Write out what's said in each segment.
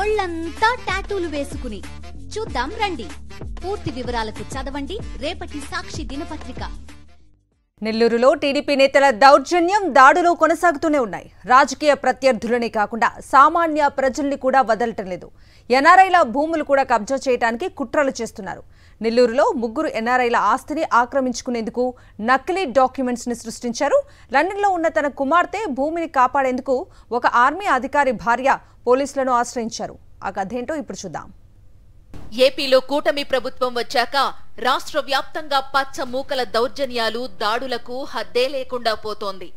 ఒళ్ళంతా టాటూలు వేసుకుని చూద్దాం రండి. పూర్తి వివరాలకు చదవండి రేపటి సాక్షి దినపత్రిక. నెల్లూరులో టీడీపీ నేతల దౌర్జన్యం దాడులు కొనసాగుతూనే ఉన్నాయి. రాజకీయ ప్రత్యర్థులనే కాకుండా సామాన్య ప్రజల్ని కూడా వదలటం లేదు. ఎన్ఆర్ఐల భూములు కూడా కబ్జా చేయడానికి కుట్రలు చేస్తున్నారు. నెల్లూరులో 3 ఎన్ఆర్ఐల ఆస్తిని ఆక్రమించుకునేందుకు నకిలీ డాక్యుమెంట్స్ ని సృష్టించారు. లండన్లో ఉన్న తన కుమార్తె భూమిని కాపాడేందుకు ఒక ఆర్మీ అధికారి భార్య పోలీసులను ఆశ్రయించారు. ఆ కథేంటో ఇప్పుడు చూద్దాం. ఏపీలో కూటమి ప్రభుత్వం వచ్చాక రాష్ట్ర వ్యాప్తంగా పచ్చ మూకల దౌర్జన్యాలు దాడులకు హద్దే లేకుండా పోతోంది.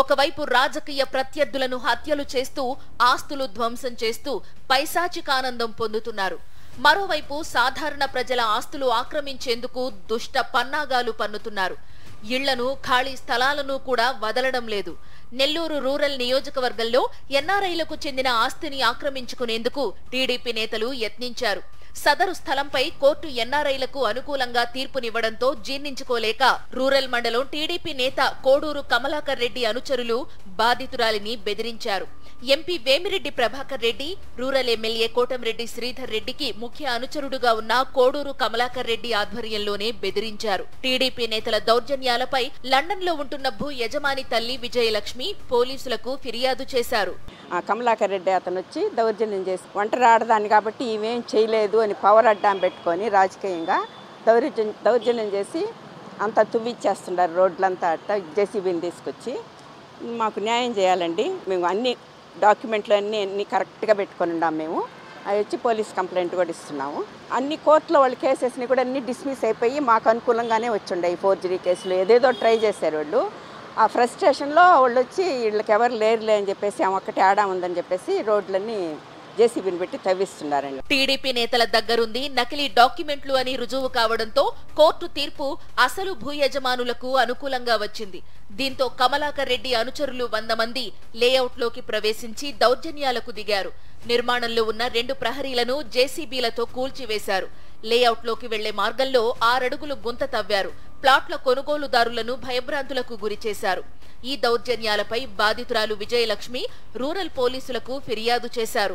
ఒకవైపు రాజకీయ ప్రత్యర్థులను హత్యలు చేస్తూ ఆస్తులు ధ్వంసం చేస్తూ పైశాచికానందం పొందుతున్నారు. మరోవైపు సాధారణ ప్రజల ఆస్తులు ఆక్రమించేందుకు దుష్ట పన్నాగాలు పన్నుతున్నారు. ఇళ్లను ఖాళీ స్థలాలను కూడా వదలడం లేదు. నెల్లూరు రూరల్ నియోజకవర్గంలో ఎన్ఆర్ఐలకు చెందిన ఆస్తిని ఆక్రమించుకునేందుకు టీడీపీ నేతలు యత్నించారు. సదరు స్థలంపై కోర్టు ఎన్ఆర్ఐలకు అనుకూలంగా తీర్పునివ్వడంతో జీర్ణించుకోలేక రూరల్ మండలం టీడీపీ నేత కోడూరు కమలాకర్ రెడ్డి అనుచరులు బాధితురాలిని బెదిరించారు. MP Vemireddy Prabhakar Reddy, rural MLA Kotamreddy Sridhar రెడ్డికి ముఖ్య అనుచరుడుగా ఉన్న కోడూరు కమలాకర్ రెడ్డి ఆధ్వర్యంలోనే బెదిరించారు. టీడీపీ నేతల దౌర్జన్యాలపై లండన్లో ఉంటున్న భూ యజమాని తల్లి విజయలక్ష్మి పోలీసులకు ఫిర్యాదు చేశారు. కమలాకర్ రెడ్డి అతను వచ్చి దౌర్జన్యం చేసి ఒంటరి ఆడదాన్ని కాబట్టి ఈమెం చేయలేదు అని పవర్ అడ్డాం పెట్టుకొని రాజకీయంగా దౌర్జన్యం చేసి అంతా తువ్విచ్చేస్తున్నారు. రోడ్లంతా అట్ట జేసీబీని తీసుకొచ్చి మాకు న్యాయం చేయాలండి. మేము అన్ని డాక్యుమెంట్లు అన్నీ కరెక్ట్గా పెట్టుకొని ఉన్నాం. మేము అవి వచ్చి పోలీస్ కంప్లైంట్ కూడా ఇస్తున్నాము. అన్ని కోర్టులో వాళ్ళు కేసెస్ని కూడా అన్ని డిస్మిస్ అయిపోయి మాకు అనుకూలంగానే వచ్చిండే. ఈ ఫోర్జరీ కేసులు ఏదేదో ట్రై చేశారు వాళ్ళు. ఆ ఫ్రస్ట్రేషన్లో వాళ్ళు వచ్చి వీళ్ళకి ఎవరు లేరులే అని చెప్పేసి ఆమె ఒక్కటి ఆడా ఉందని చెప్పేసి రోడ్లన్నీ జేసీబీని పెట్టి తవ్విస్తున్నారండి. టీడీపీ నేతల దగ్గరుంది నకిలీ డాక్యుమెంట్లు అని రుజువు కావడంతో కోర్టు తీర్పు అసలు భూ యజమానులకు అనుకూలంగా వచ్చింది. దీంతో కమలాకర్ రెడ్డి అనుచరులు 100 మంది లేఅవుట్లోకి ప్రవేశించి దౌర్జన్యాలకు దిగారు. నిర్మాణంలో ఉన్న 2 ప్రహరీలను జేసీబీలతో కూల్చివేశారు. లేఅవుట్లోకి వెళ్లే మార్గంలో 6 అడుగులు గుంత తవ్వారు. ప్లాట్ల కొనుగోలుదారులను భయభ్రాంతులకు గురిచేశారు. ఈ దౌర్జన్యాలపై బాధితురాలు విజయలక్ష్మి రూరల్ పోలీసులకు ఫిర్యాదు చేశారు.